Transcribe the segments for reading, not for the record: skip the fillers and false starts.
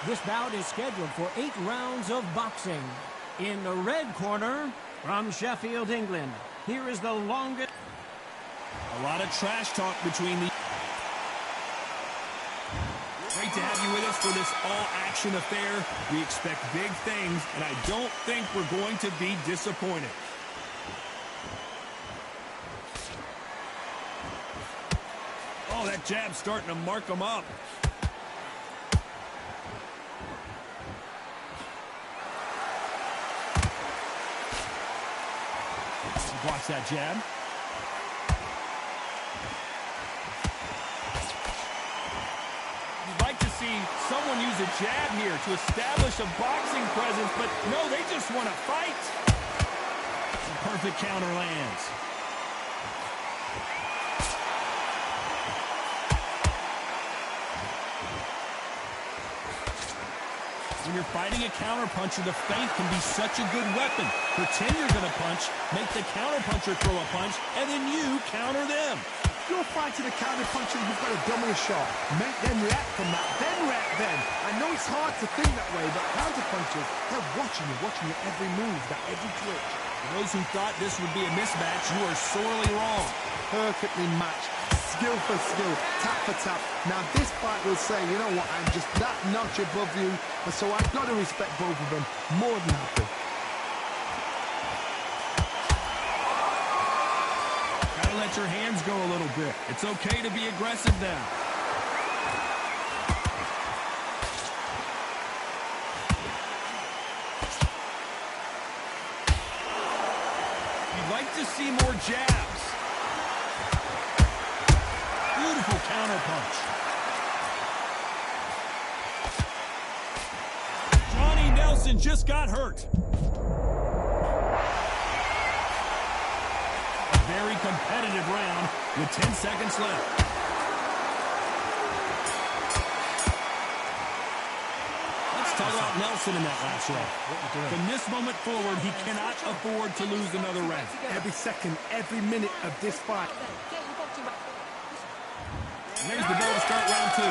This bout is scheduled for 8 rounds of boxing. In the red corner, from Sheffield, England, here is the longest... A lot of trash talk between the... Great to have you with us for this all-action affair. We expect big things, and I don't think we're going to be disappointed. Oh, that jab's starting to mark him up. Watch that jab. You'd like to see someone use a jab here to establish a boxing presence, but no, they just want to fight. The perfect counter lands. When you're fighting a counterpuncher, the feint can be such a good weapon. Pretend you're going to punch, make the counterpuncher throw a punch, and then you counter them. If you're fighting a counterpuncher, you've got to double a shot. Make them react from that, then react then. I know it's hard to think that way, but counterpunchers, they're watching your every move, that every twitch. For those who thought this would be a mismatch, you are sorely wrong. Perfectly matched. Skill for skill, tap for tap. Now this fight will say, you know what, I'm just that notch above you, and so I've got to respect both of them more than happy. Gotta let your hands go a little bit. It's okay to be aggressive now. You'd like to see more jabs. Beautiful counterpunch. Johnny Nelson just got hurt. A very competitive round with 10 seconds left. Let's talk about Nelson in that last round. From this moment forward, he cannot afford to lose another round. Every second, every minute of this fight. There's the bell to start round 2.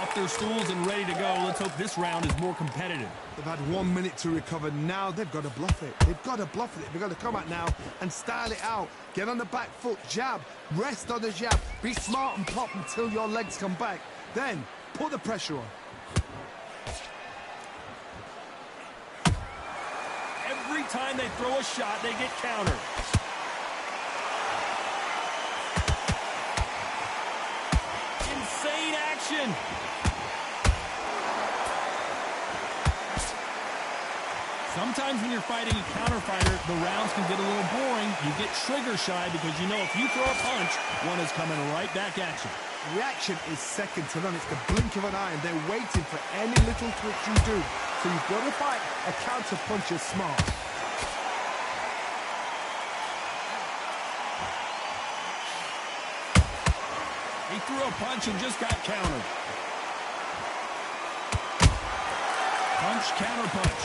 Off their stools and ready to go. Let's hope this round is more competitive. They've had 1 minute to recover. Now they've got to bluff it. They've got to bluff it. They've got to come out now and style it out. Get on the back foot, jab, rest on the jab. Be smart and pop until your legs come back. Then put the pressure on. Every time they throw a shot, they get countered. Insane action. Sometimes when you're fighting a counter fighter, the rounds can get a little boring. You get trigger shy because you know if you throw a punch, one is coming right back at you. Reaction is second to none. It's the blink of an eye, and they're waiting for any little twitch you do. So you've got to fight a counter puncher smart. He threw a punch and just got countered. Punch, counter punch.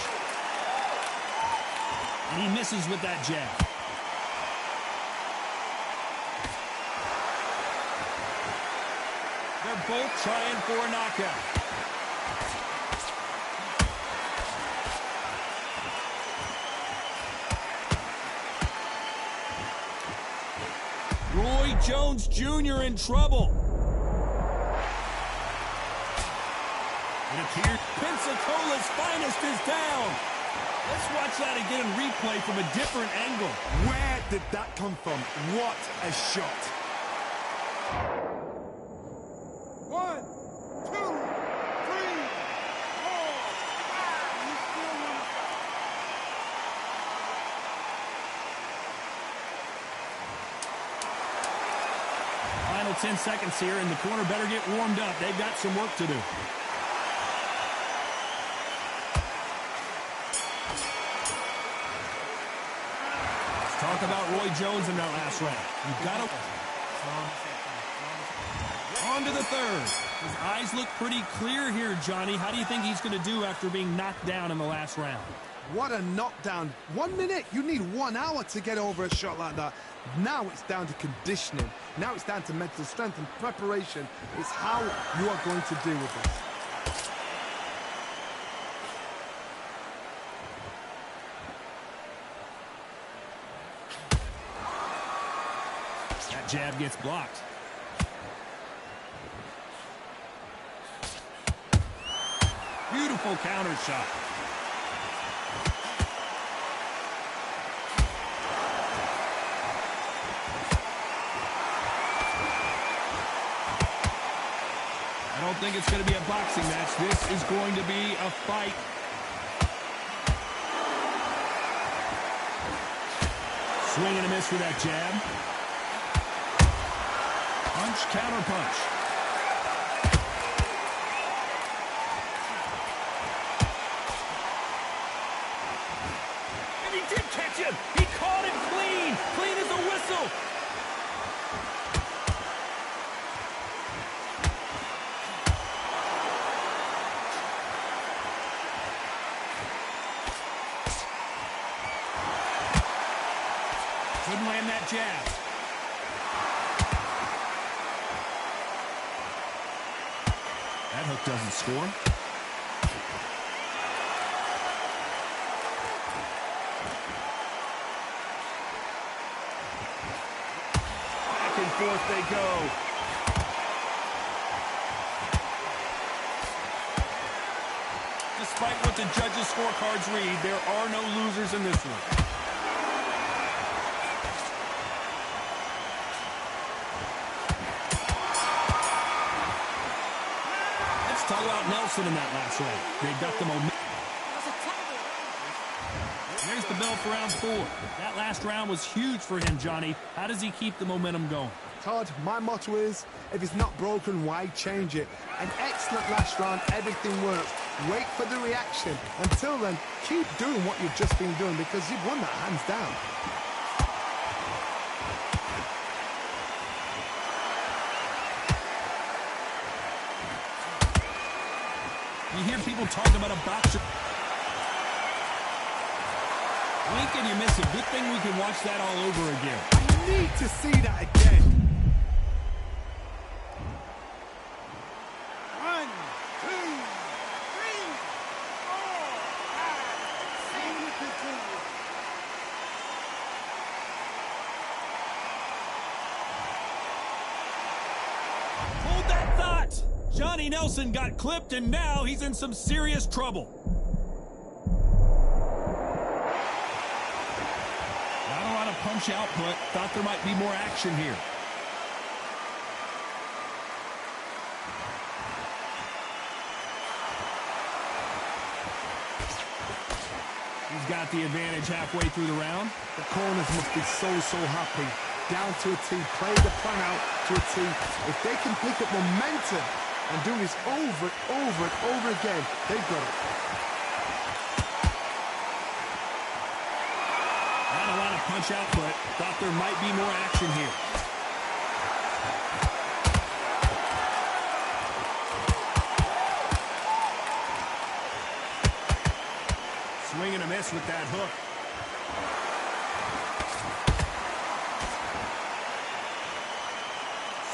And he misses with that jab. They're both trying for a knockout. Roy Jones Jr. in trouble. It appears Pensacola's finest is down. Let's watch that again in replay from a different angle. Where did that come from? What a shot. 1, 2, 3, 4. Final 10 seconds here, and the corner better get warmed up. They've got some work to do. Talk about Roy Jones in that last round. You've got to... On to the third. His eyes look pretty clear here, Johnny. How do you think he's going to do after being knocked down in the last round? What a knockdown. 1 minute. You need 1 hour to get over a shot like that. Now it's down to conditioning. Now it's down to mental strength and preparation. It's how you are going to deal with this. jab gets blocked. Beautiful counter shot. I don't think it's going to be a boxing match. This is going to be a fight. Swing and a miss with that jab. Punch, counter punch. And he did catch him. He caught it clean. Clean as a whistle. Couldn't land that jab. That hook doesn't score. Back and forth they go. Despite what the judges' scorecards read, there are no losers in this one. Talk about Nelson in that last round. They got the momentum. There's the bell for round 4. That last round was huge for him, Johnny. How does he keep the momentum going? Todd, my motto is, if it's not broken, why change it? An excellent last round, everything works. Wait for the reaction. Until then, keep doing what you've just been doing because you've won that hands down. You hear people talk about a boxer. Blink and you miss it. Good thing we can watch that all over again. I need to see that again. 1, 2, 3, 4, 5, 6, 7. Hold that thought. Johnny Nelson got clipped, and now he's in some serious trouble. Not a lot of punch output. Thought there might be more action here. He's got the advantage halfway through the round. The corners must be so happy. Down to a T. Play the plan out to a T. If they can pick up momentum and do this over and over and over again, they've got it. Not a lot of punch output. Thought there might be more action here. Swing and a miss with that hook.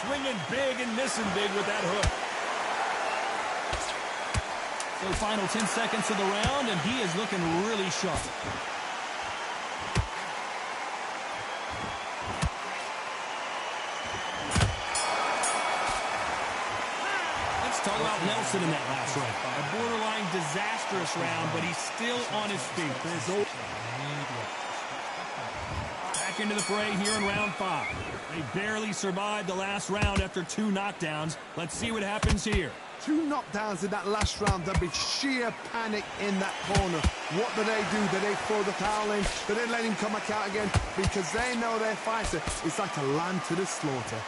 Swinging big and missing big with that hook. So final 10 seconds of the round, and he is looking really sharp. Let's talk about Nelson in that last round. A borderline disastrous round, but he's still on his feet. Back into the fray here in round 5. They barely survived the last round after 2 knockdowns. Let's see what happens here. 2 knockdowns in that last round. There'll be sheer panic in that corner. What do? Do they throw the towel in? Do they let him come back out again? Because they know their fighter is like a lamb to the slaughter.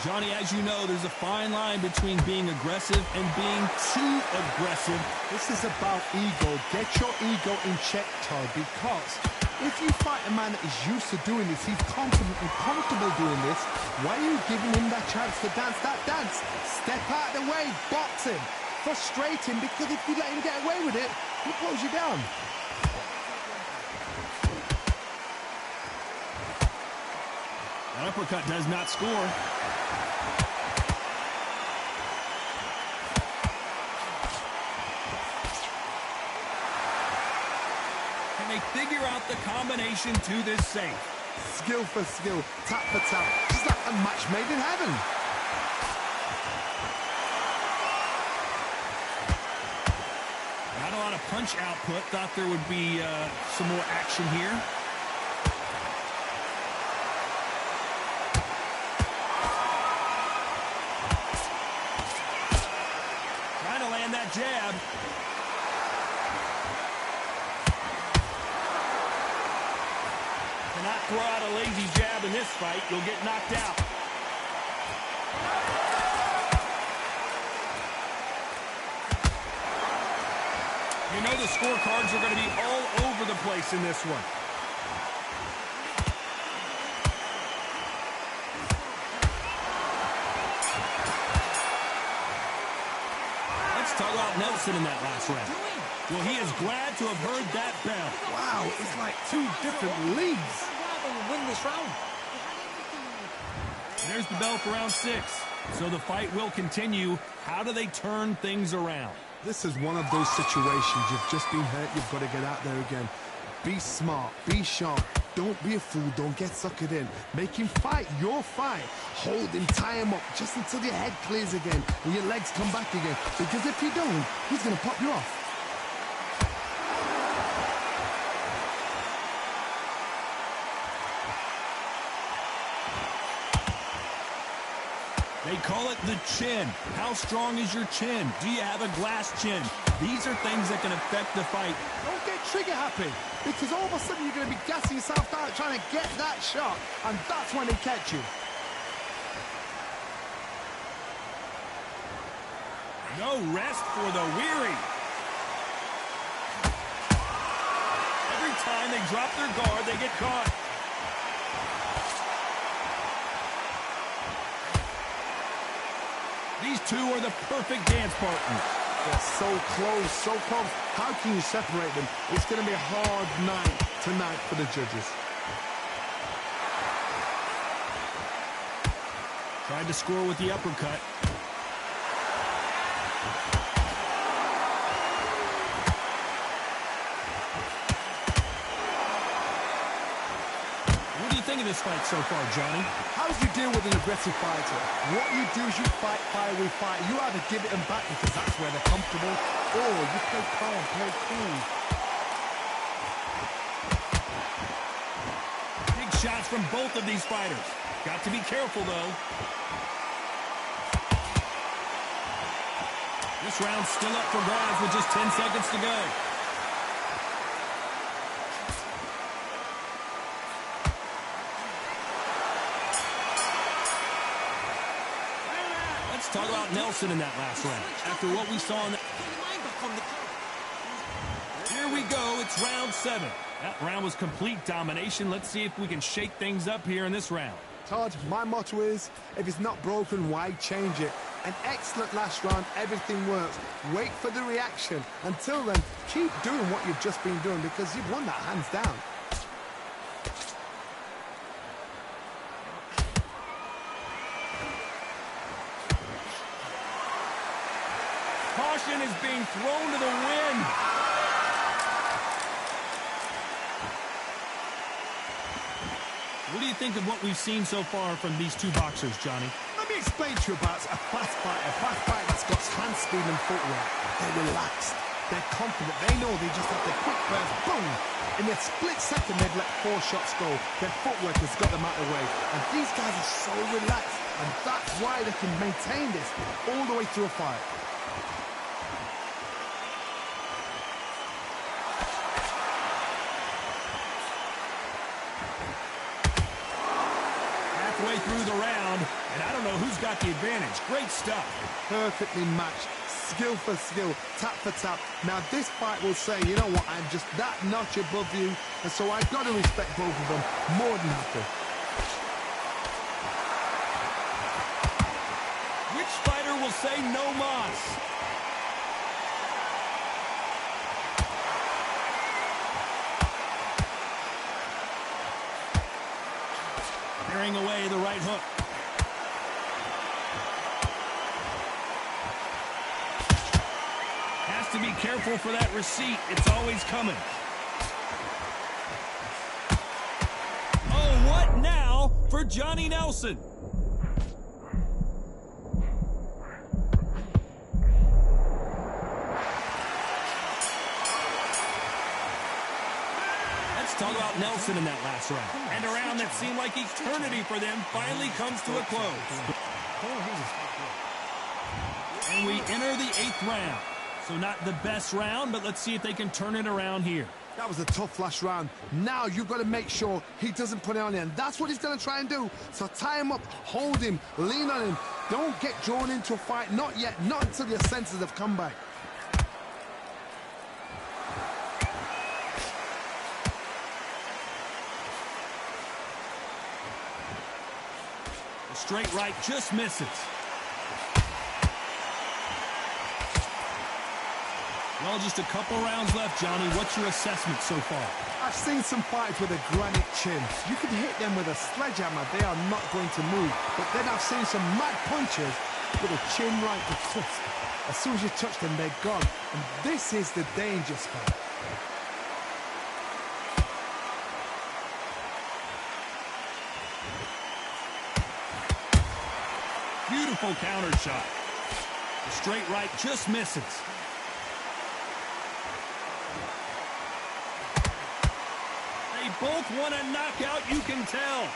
Johnny, as you know, there's a fine line between being aggressive and being too aggressive. This is about ego. Get your ego in check, Todd, because if you fight a man that is used to doing this, he's confident and comfortable doing this, why are you giving him that chance to dance that dance? Step out of the way, box him, frustrate him, because if you let him get away with it, he'll close you down. That uppercut does not score. figure out the combination to this safe. Skill for skill, tap for tap, just like a match made in heaven. Not a lot of punch output. Thought there would be some more action here. Trying to land that jab. Cannot throw out a lazy jab in this fight. You'll get knocked out. You know the scorecards are going to be all over the place in this one. Let's talk about Nelson in that last round. Well, he is glad to have heard that bell. Wow, it's like two different leagues. Win this round. There's the bell for round 6. So the fight will continue. How do they turn things around? This is one of those situations. You've just been hurt. You've got to get out there again. Be smart. Be sharp. Don't be a fool. Don't get suckered in. Make him fight your fight. Hold him. Tie him up just until your head clears again and your legs come back again. Because if you don't, he's going to pop you off. They call it the chin. How strong is your chin? Do you have a glass chin? These are things that can affect the fight. Don't get trigger happy, because all of a sudden you're going to be gassing yourself out trying to get that shot, and that's when they catch you. No rest for the weary. Every time they drop their guard, they get caught. These two are the perfect dance partners. They're so close, so close. How can you separate them? It's going to be a hard night tonight for the judges. Tried to score with the uppercut. What do you think of this fight so far, Johnny? How do you deal with an aggressive fighter? What you do is you fight, fire with fight. You either give it them back because that's where they're comfortable, or you play calm, play cool. Big shots from both of these fighters. Got to be careful, though. This round's still up for grabs with just 10 seconds to go. Talk about Nelson in that last round. After what we saw in Here we go. It's round 7. That round was complete domination. Let's see if we can shake things up here in this round. Todd, my motto is, if it's not broken, why change it? An excellent last round. Everything works. Wait for the reaction. Until then, keep doing what you've just been doing because you've won that hands down. Caution is being thrown to the wind. What do you think of what we've seen so far from these two boxers, Johnny? Let me explain to you about a fast fighter that's got hand speed and footwork. They're relaxed. They're confident. They know they just have to quick burst, boom. In a split second, they've let 4 shots go. Their footwork has got them out of the way. And these guys are so relaxed. And that's why they can maintain this all the way through a fight. Halfway through the round, and I don't know who's got the advantage. Great stuff. Perfectly matched, skill for skill, tap for tap. Now this fight will say, you know what, I'm just that notch above you, and so I've got to respect both of them more than happy. Which fighter will say no mas? Tearing away the right hook. Has to be careful for that receipt. It's always coming. now for Johnny Nelson. Let's talk about Nelson in that last round. And a round that seemed like eternity for them finally comes to a close. And we enter the 8th round. So not the best round, but let's see if they can turn it around here. That was a tough last round. Now you've got to make sure he doesn't put it on you. And that's what he's going to try and do. So tie him up, hold him, lean on him. Don't get drawn into a fight. Not yet. Not until your senses have come back. The straight right just misses. Well, just a couple rounds left, Johnny. What's your assessment so far? I've seen some fighters with a granite chin. You can hit them with a sledgehammer. They are not going to move. But then I've seen some mad punchers with a chin right to twist. As soon as you touch them, they're gone. And this is the danger spot. Beautiful counter shot. The straight right just misses. They both want a knockout, you can tell.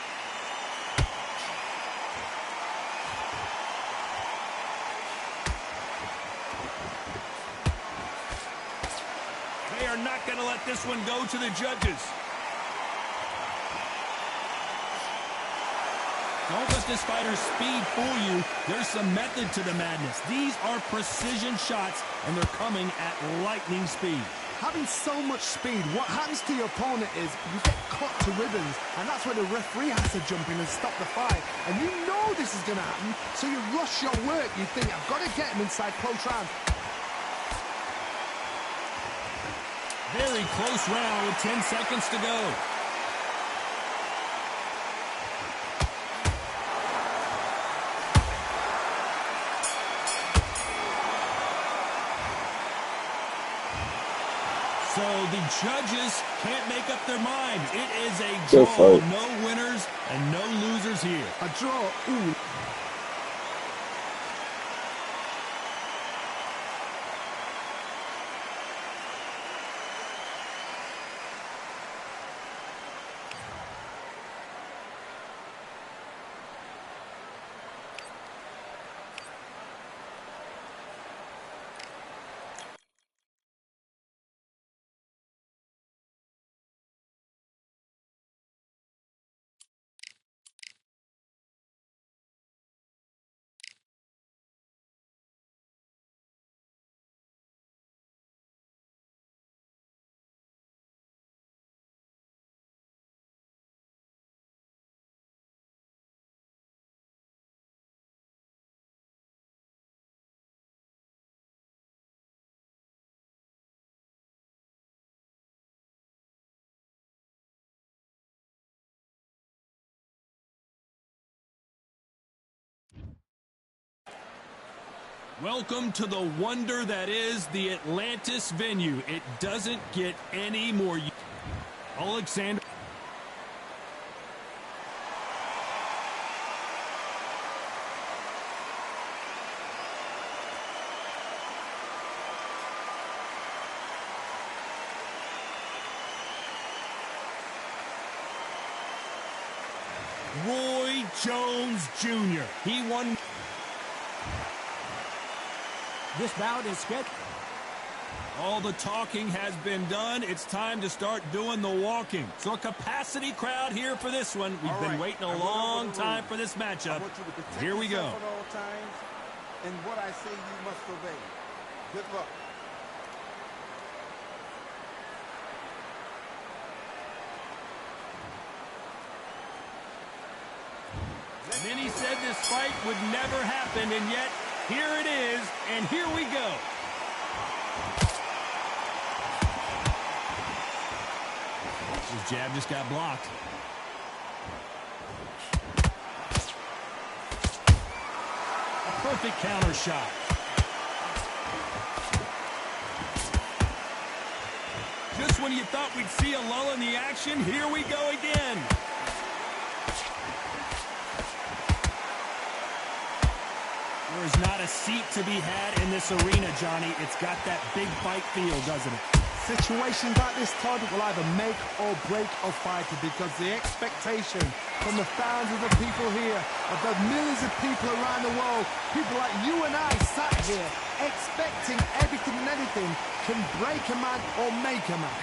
They are not going to let this one go to the judges. Don't let this fighter's speed fool you. There's some method to the madness. These are precision shots, and they're coming at lightning speed. Having so much speed, what happens to your opponent is you get cut to ribbons, and that's where the referee has to jump in and stop the fight. And you know this is going to happen, so you rush your work. You think, I've got to get him inside close round. Very close round with 10 seconds to go. So the judges can't make up their minds. It is a draw. No winners and no losers here. A draw. Ooh. Welcome to the wonder that is the Atlantis venue. It doesn't get any more. Alexander. Roy Jones Jr. He won. This bout is scheduled. All the talking has been done. It's time to start doing the walking. So a capacity crowd here for this one. We've been waiting a long time for this matchup. Here we go. At all times, and what I say you must obey. Good luck. Many said this fight would never happen, and yet here it is, and here we go. His jab just got blocked. A perfect counter shot. Just when you thought we'd see a lull in the action, here we go again. There's not a seat to be had in this arena, Johnny. It's got that big fight feel, doesn't it? Situations like this, Todd, will either make or break a fighter because the expectation from the thousands of people here, of the millions of people around the world, people like you and I sat here expecting everything and anything can break a man or make a man.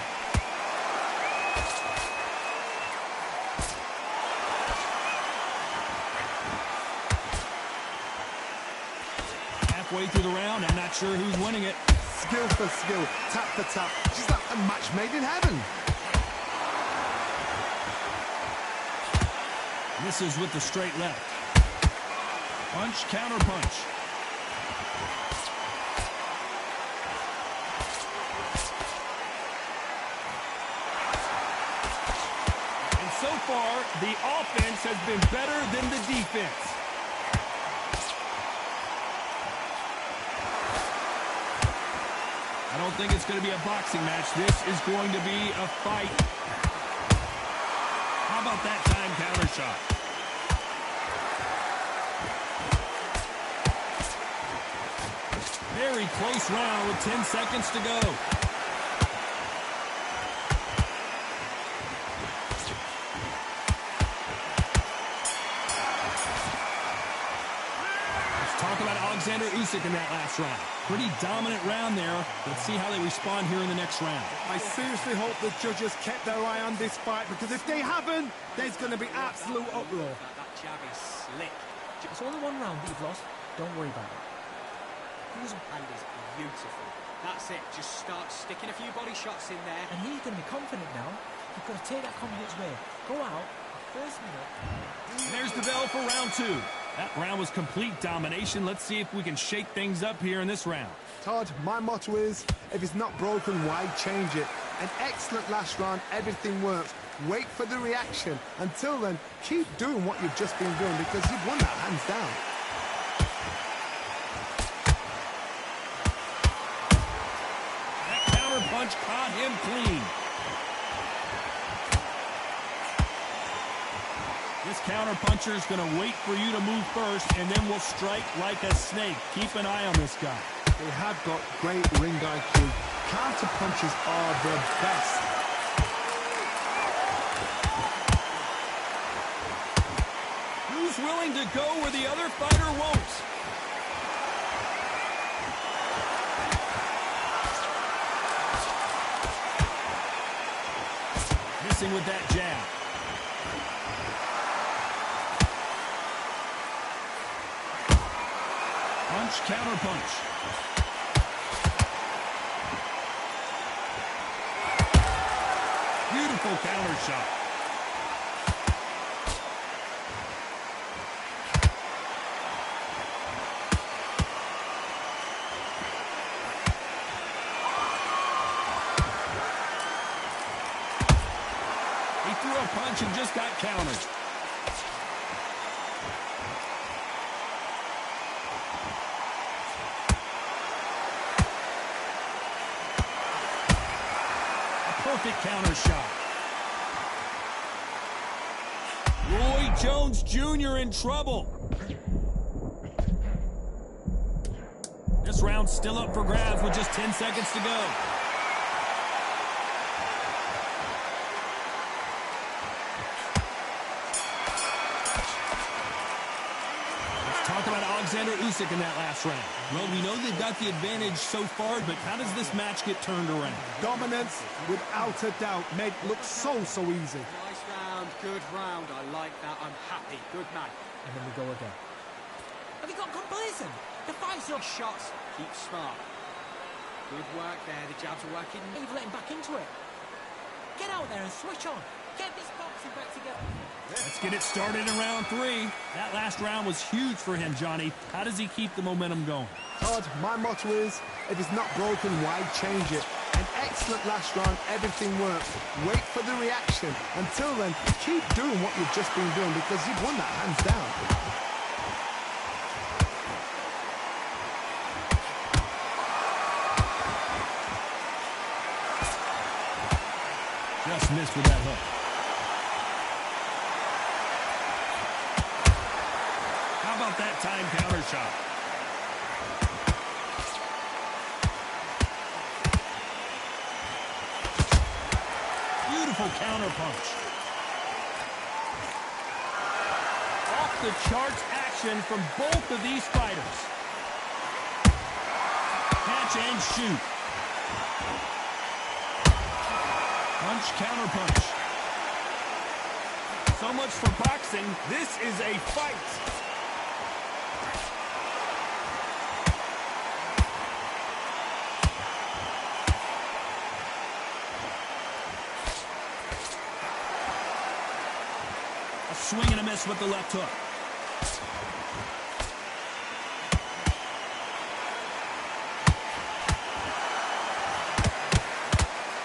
Halfway through the round, I'm not sure who's winning it. Skill for skill, tap for tap. Just like a match made in heaven. Misses with the straight left. Punch, counter punch. And so far, the offense has been better than the defense. I don't think it's going to be a boxing match. This is going to be a fight. How about that time counter shot? Very close round with 10 seconds to go. Let's talk about Alexander Usyk in that last round. Pretty dominant round there. Let's see how they respond here in the next round. I seriously hope the judges kept their eye on this fight, because if they haven't, there's going to be absolute uproar. That jab is slick. It's only one round that you've lost. Don't worry about it. His hand is beautiful. That's it. Just start sticking a few body shots in there. And he's going to be confident now. You've got to take that confidence away. Go out, first minute. And there's the bell for round two. That round was complete domination. Let's see if we can shake things up here in this round. Todd, my motto is, if it's not broken, why change it? An excellent last round, everything works. Wait for the reaction. Until then, keep doing what you've just been doing, because you've won that hands down. That counter punch caught him clean. This counter puncher is going to wait for you to move first, and then will strike like a snake. Keep an eye on this guy. They have got great ring IQ. Counter punches are the best. Who's willing to go where the other fighter won't? Missing with that jab. Punch, counter punch. Beautiful counter shot. He threw a punch and just got countered. Perfect counter shot. Roy Jones Jr. in trouble. This round's still up for grabs with just 10 seconds to go. Let's talk about Alexander Usyk in that last round. Well, we know they've got the advantage so far, but how does this match get turned around? Dominance, without a doubt, made look so easy. Nice round, good round. I like that. I'm happy. Good man. And then we go again. Have you got complacent? The fight's up. Shots. Keep smart. Good work there. The jabs are working. You've let him back into it. Get out there and switch on. Get this boxing back together. Let's get it started in round three. That last round was huge for him, Johnny. How does he keep the momentum going? Todd, my motto is, if it's not broken, why change it? An excellent last round, everything works. Wait for the reaction. Until then, keep doing what you've just been doing, because you've won that hands down. Just missed with that hook. How about that time counter shot? Beautiful counterpunch. Off the charts action from both of these fighters. Catch and shoot. Punch, counterpunch. So much for boxing. This is a fight. A swing and a miss with the left hook.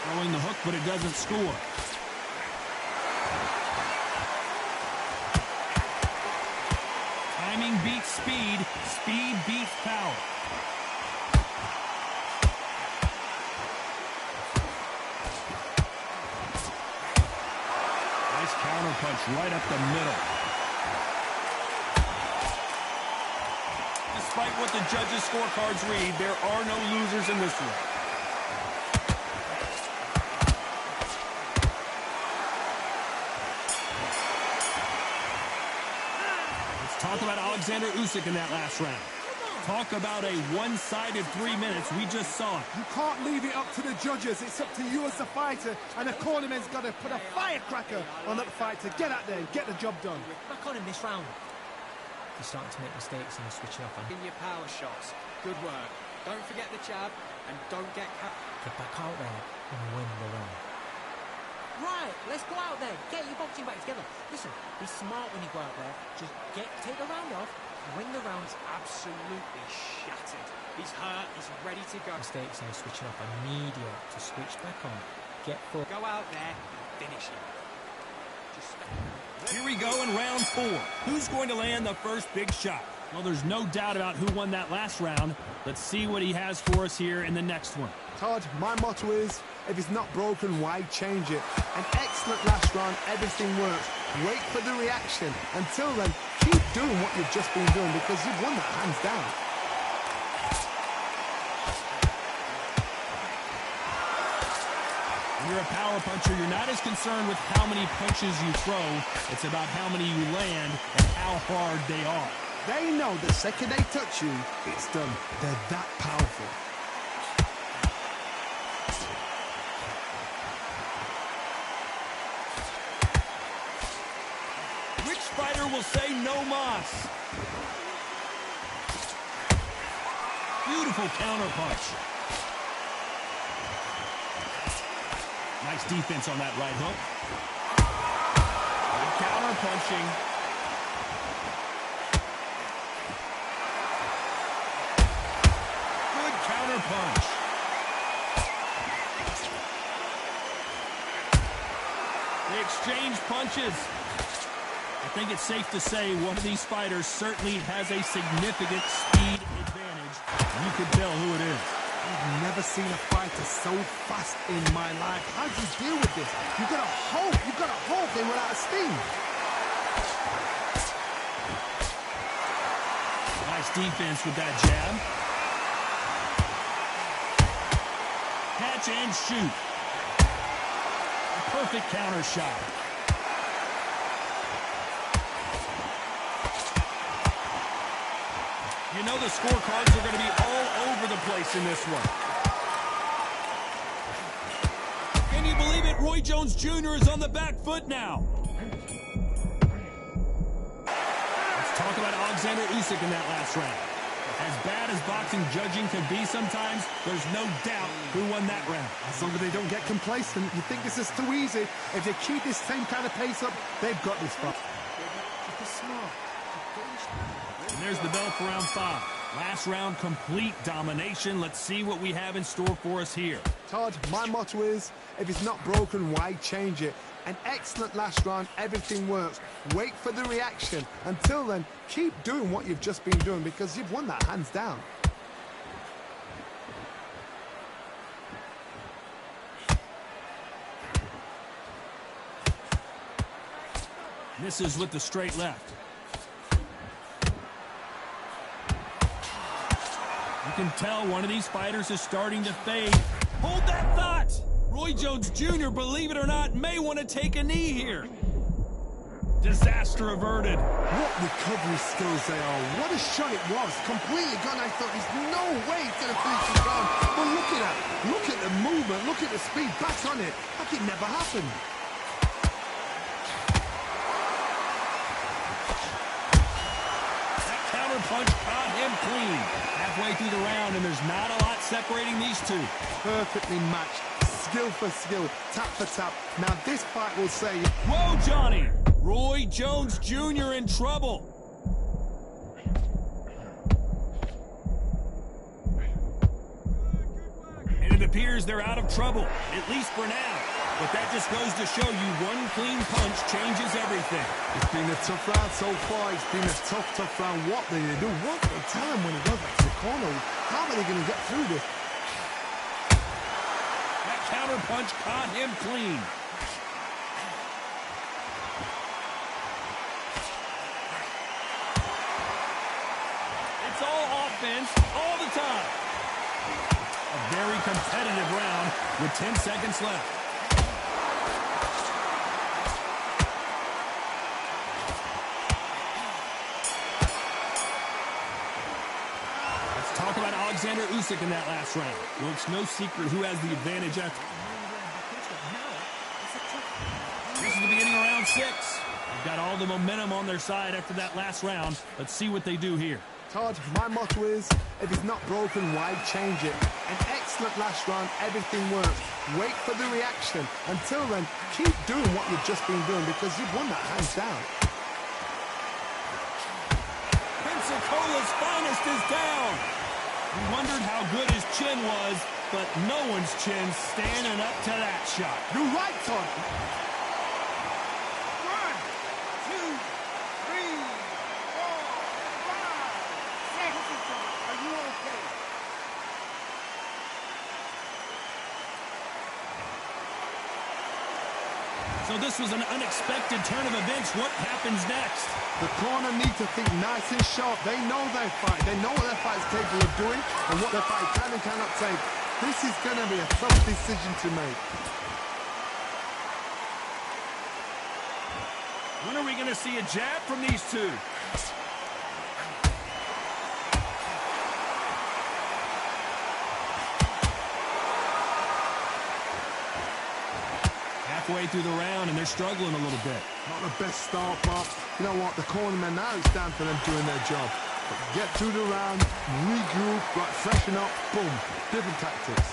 Throwing the hook, but it doesn't score. Timing beats speed. Speed beats power. Nice counterpunch right up the middle. Despite what the judges' scorecards read, there are no losers in this one. Talk about Alexander Usyk in that last round. Talk about a one-sided 3 minutes. We just saw it. You can't leave it up to the judges. It's up to you as the fighter, and the cornerman's got to put a firecracker on that fight to get out there and get the job done. Back on him this round. He's starting to make mistakes and he's switching off. In your power shots. Good work. Don't forget the jab and don't get Get back out there and win the round. Right, let's go out there. Get your boxing back together. Listen, be smart when you go out there. Just take the round off. Win the round's absolutely shattered. He's hurt. He's ready to go. mistakes and he's switching off. I need you to switch back on. Get full. Go out there and finish him. Here we go in round 4. Who's going to land the first big shot? Well, there's no doubt about who won that last round. Let's see what he has for us here in the next one. Todd, my motto is, if it's not broken, why change it? An excellent last round, everything works. Wait for the reaction. Until then, keep doing what you've just been doing because you've won that hands down. When you're a power puncher, you're not as concerned with how many punches you throw. It's about how many you land and how hard they are. They know the second they touch you, it's done. They're that powerful. Which fighter will say no mas? Beautiful counterpunch. Nice defense on that right hook. Good counterpunching. Good counterpunch. They exchange punches. I think it's safe to say one of these fighters certainly has a significant speed advantage. You can tell who it is. I've never seen a fighter so fast in my life. How do you deal with this? You've got to hope they run out of steam. Nice defense with that jab. Catch and shoot. A perfect counter shot. You know the scorecards are going to be all over the place in this one. Can you believe it? Roy Jones Jr. is on the back foot now. Let's talk about Alexander Usyk in that last round. As bad as boxing judging can be sometimes, there's no doubt who won that round. As long as they don't get complacent, you think this is too easy. If they keep this same kind of pace up, they've got this fight. Just be smart. And there's the bell for round 5. Last round, complete domination. Let's see what we have in store for us here. Todd, my motto is, if it's not broken, why change it? An excellent last round, everything works. Wait for the reaction. Until then, keep doing what you've just been doing because you've won that hands down. Misses with the straight left. You can tell one of these fighters is starting to fade. Hold that thought! Roy Jones Jr., believe it or not, may want to take a knee here. Disaster averted. What recovery skills they are. What a shot it was. Completely gone. I thought there's no way he's going to finish this round. But look at that. Look at the movement. Look at the speed. Back on it. Like it never happened. That counter punch caught him clean. Halfway through the round, and there's not a lot separating these two. Perfectly matched. Skill for skill. Tap for tap. Now this fight will say... Whoa, Johnny! Roy Jones Jr. in trouble. And it appears they're out of trouble, at least for now. But that just goes to show you one clean punch changes everything. It's been a tough round so far. It's been a tough round. What they do? What they tell him when he goes back to the corner? How are they going to get through this? That counter punch caught him clean. It's all offense all the time. A very competitive round with 10 seconds left. Talk about Alexander Usyk in that last round. Well, it's no secret who has the advantage after. This is the beginning of round 6. They've got all the momentum on their side after that last round. Let's see what they do here. Todd, my motto is, if it's not broken, why change it? An excellent last round, everything works. Wait for the reaction. Until then, keep doing what you've just been doing because you've won that hands down. Pensacola's finest is down. We wondered how good his chin was, but no one's chin standing up to that shot. You're right, Todd. 1, 2, 3, 4, 5, 6. Are you okay? So this was an unexpected turn of events. What happens next? The corner need to think nice and sharp. They know their fight. They know what their fight is capable of doing and what their fight can and cannot take. This is going to be a tough decision to make. When are we going to see a jab from these two? Halfway through the round, and they're struggling a little bit. Not the best start, but you know what? The cornermen now, it's down for them doing their job. But get through the round, regroup, right, freshen up, boom. Different tactics.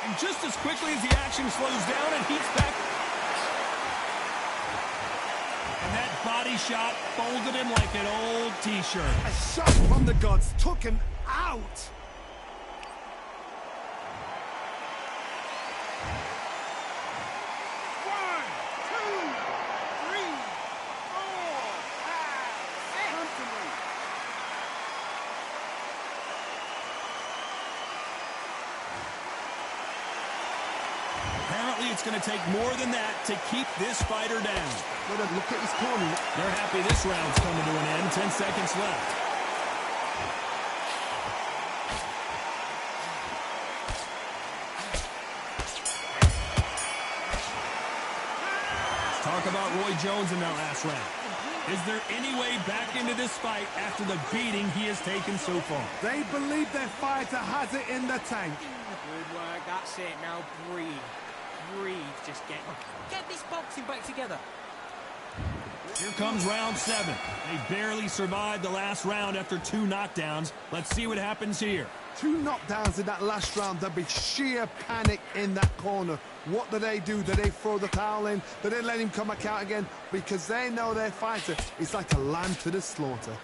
And just as quickly as the action slows down and heats back. And that body shot folded him like an old T-shirt. A shot from the gods took him out. It's going to take more than that to keep this fighter down. Look at his corner. They're happy this round's coming to an end. 10 seconds left. Let's talk about Roy Jones in that last round. Is there any way back into this fight after the beating he has taken so far? They believe their fighter has it in the tank. Good work, that's it. Now breathe. Breathe, just get this boxing back together. Here comes round 7. They barely survived the last round after 2 knockdowns. Let's see what happens here. 2 knockdowns in that last round. There'll be sheer panic in that corner. What do? Do they throw the towel in? Do they let him come back out again? Because they know their fighter is like a lamb to the slaughter.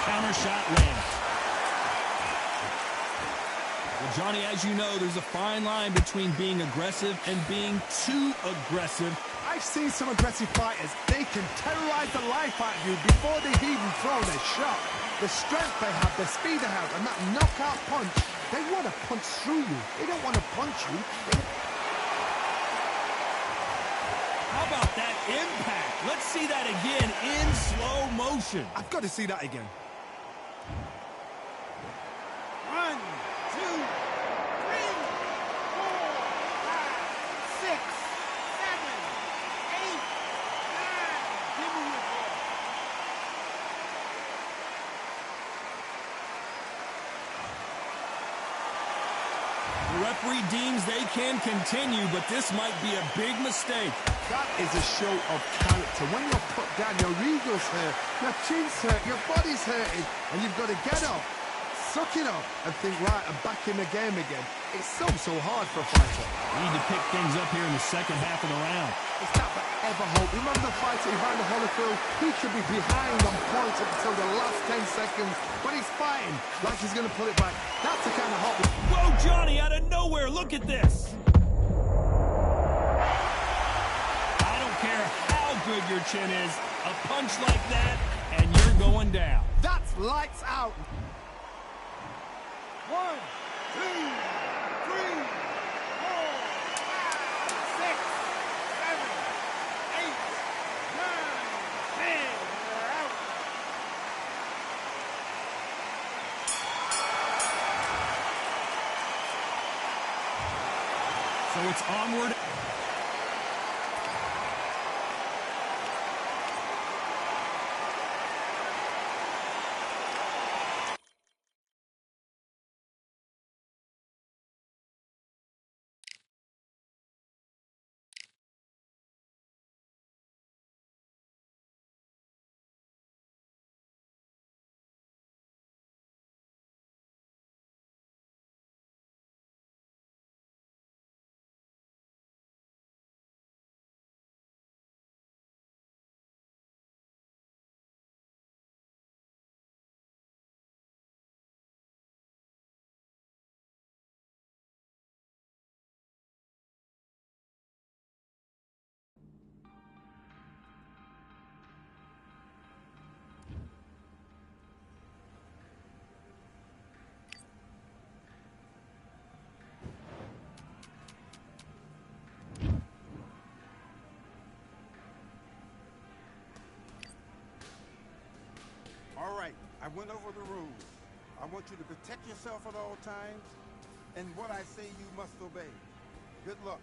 Counter shot lands. Well, Johnny, as you know, there's a fine line between being aggressive and being too aggressive. I've seen some aggressive fighters. They can terrorize the life out of you before they've even thrown their shot. The strength they have, the speed they have, and that knockout punch, they want to punch through you. They don't want to punch you. How about that impact? Let's see that again in slow motion. I've got to see that again. 1, 2, 3, 4, 5, 6, 7, 8, 9. Give me your ball. The referee deems they can continue, but this might be a big mistake. That is a show of character. When you're put down, your ego's hurt, your chin's hurt, your body's hurting, and you've got to get up, suck it up, and think, right, I'm back in the game again. It's so hard for a fighter. Need to pick things up here in the second half of the round. It's that forever hope. Remember the fighter Evander Holyfield? He should be behind on points up until the last 10 seconds, but he's fighting like he's going to pull it back. That's the kind of hope. Whoa, Johnny, out of nowhere, look at this. I don't care how good your chin is, a punch like that, and you're going down. That's lights out. 1, 2, 3, 4, 5, 6, 7, 8, 9, 10. They're out. So it's onward. All right, I went over the rules. I want you to protect yourself at all times, and what I say you must obey. Good luck.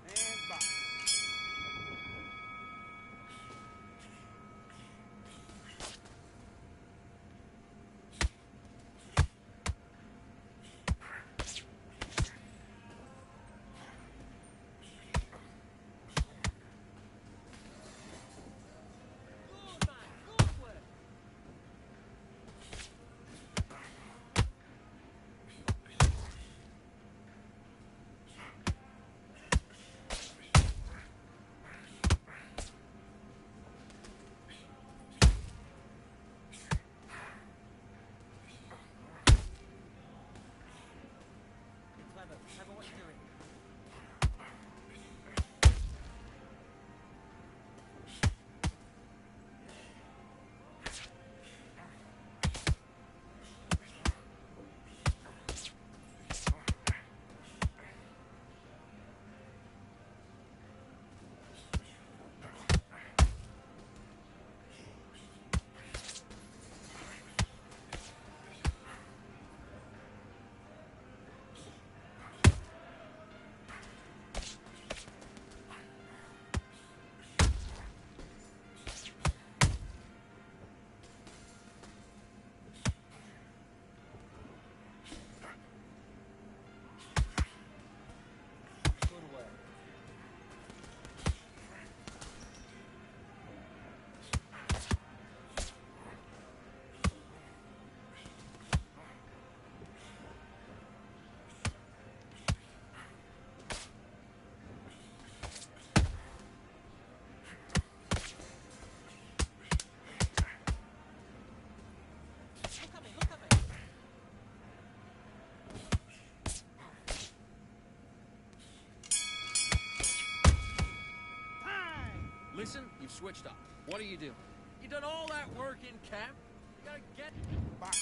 And box. Clever what you're doing. Listen, you've switched up. What are you doing? You done all that work in camp? You gotta get... Box.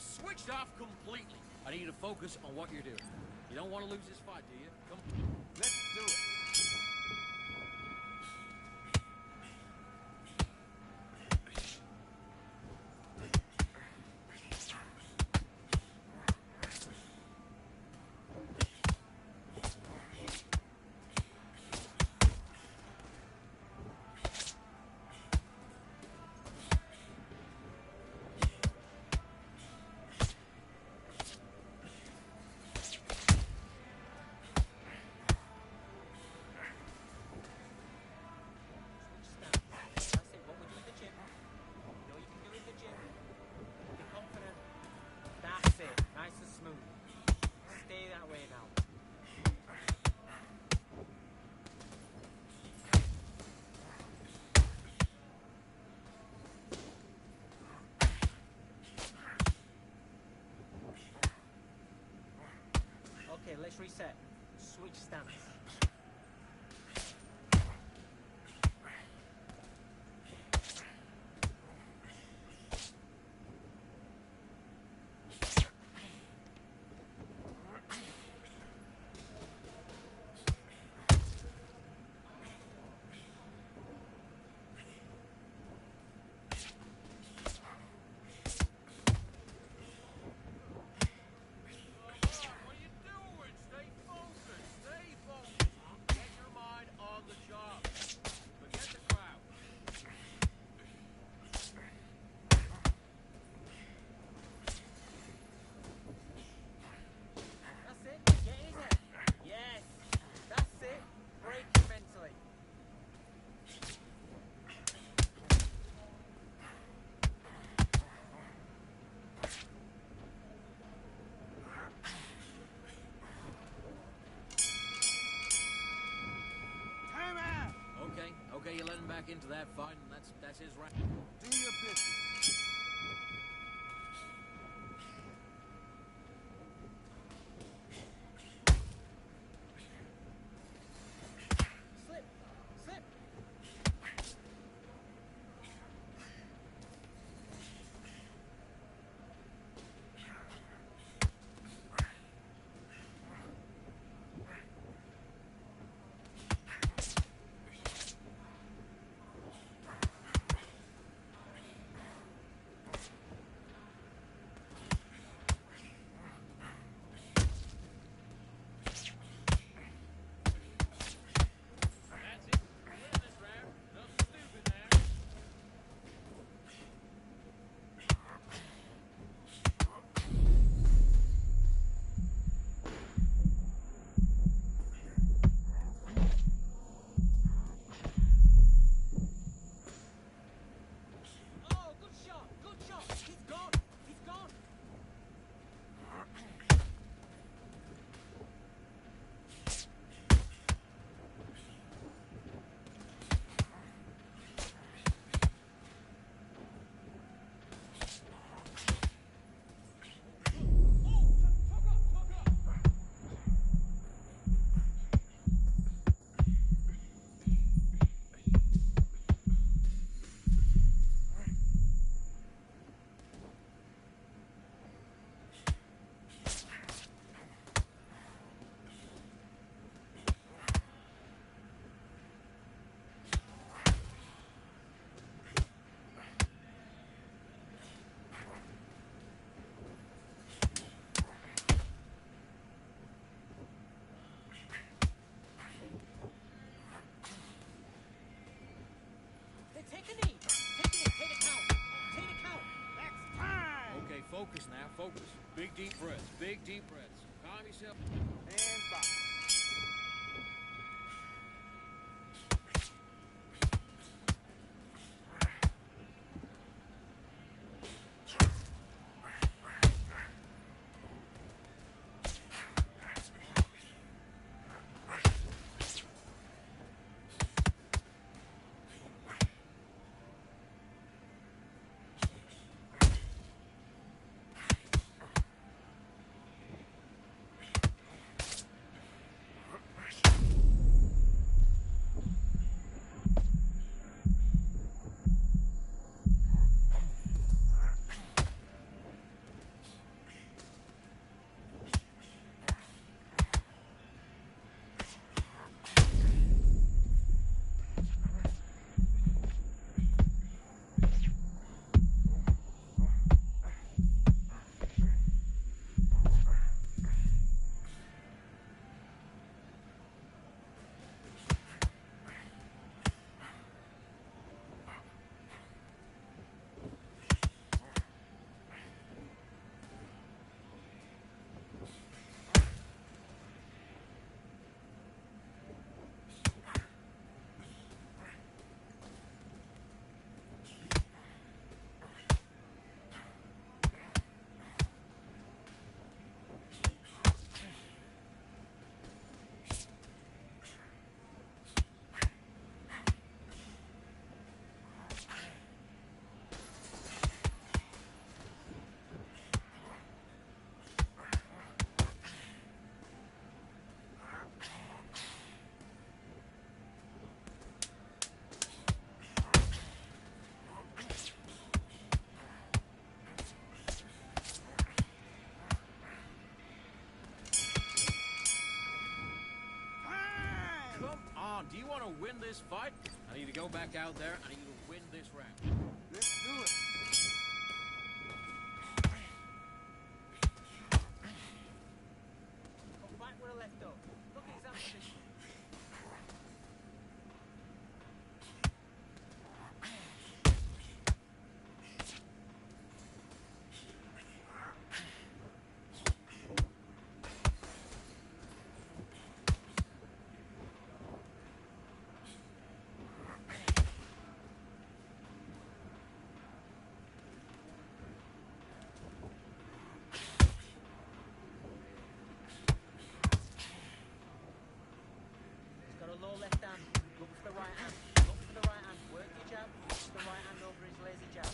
have switched off completely. I need you to focus on what you're doing. You don't want to lose this fight, do you? Come on. Let's do it. That's it, what we do in the gym. You know you can do in the gym. Be confident. That's it, nice and smooth. Stay that way now. Okay, let's reset. Switch stance. What are you doing? Stay focused. Stay focused. Get your mind on the job. Forget the crowd. That's it. Get in there. Yes. That's it. Break it mentally. Time out. Okay, you let him back into that fight, and that's his right. Do your business. Slip. Slip. That's it. Win this round. Nothing stupid there. Oh, good shot. Good shot. He's gone. He's gone. Take a knee. Take a knee. Take a count. Take a count. That's time. Okay, focus now. Focus. Big deep breaths. Big deep breaths. Calm yourself. And box. want to win this fight, I need to go back out there. I need you to win this round. Let's do it. Come back where I left off. Look at his hand position. He's got a low left hand. Look for the right hand. Look for the right hand. Work your jab. Look for the right hand over his lazy jab.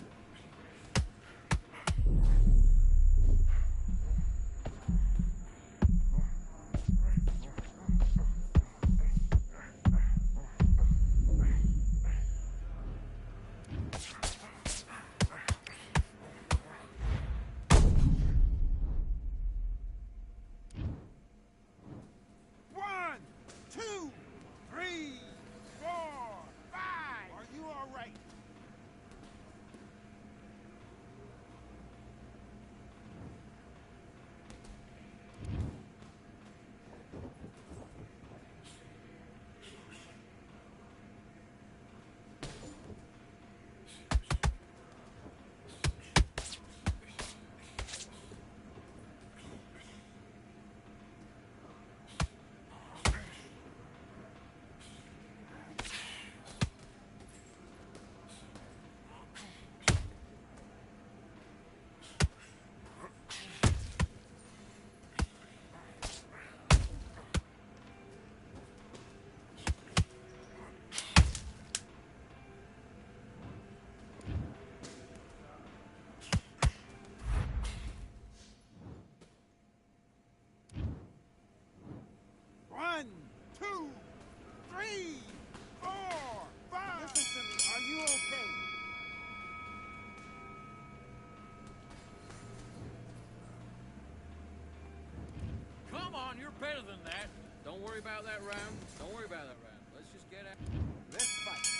One, two, three, four, five. Are you all right? One, two, three, four, five. Listen to me. Are you okay? Come on, you're better than that. Don't worry about that round. Don't worry about that round. Let's just get out. Let's fight.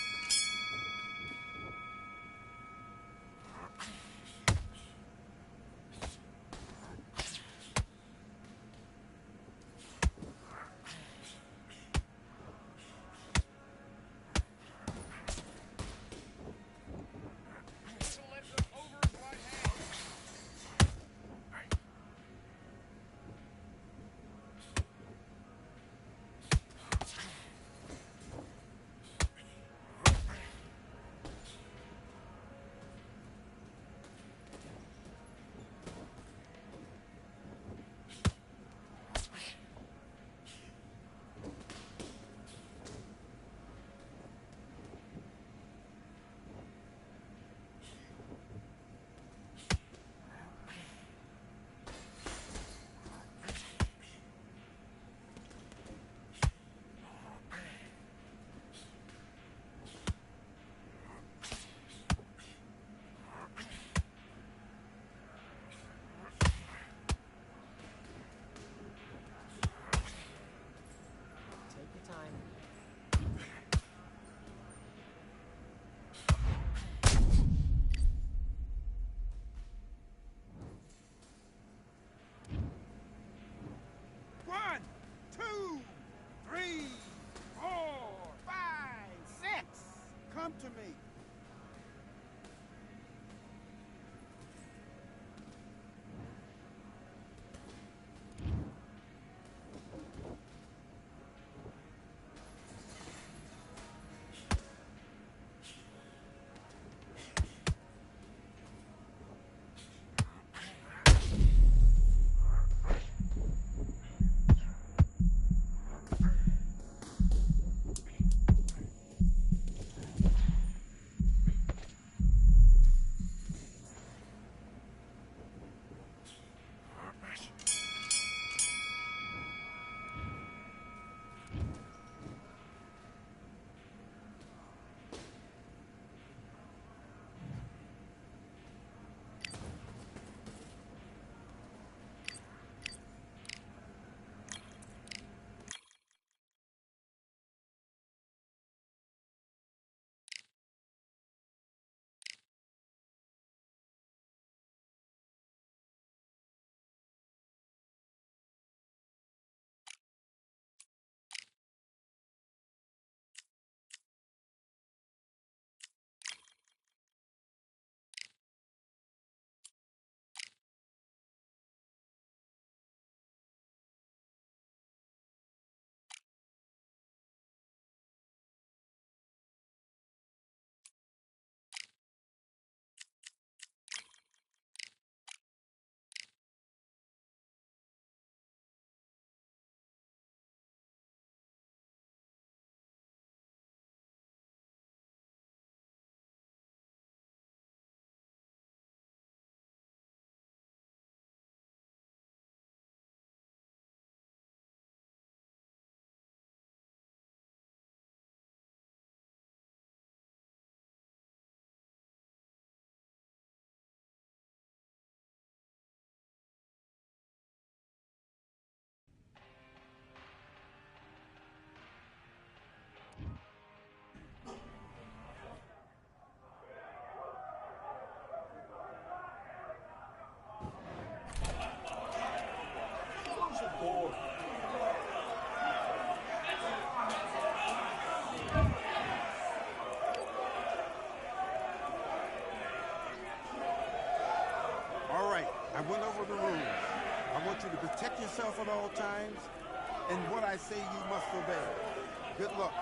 the rules. I want you to protect yourself at all times, and what I say you must obey. Good luck.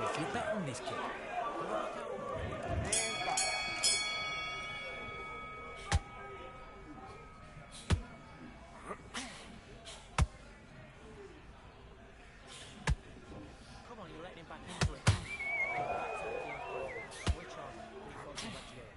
You bet on this kid. Come on, you're letting him back into it. Switch on. Refocus back together.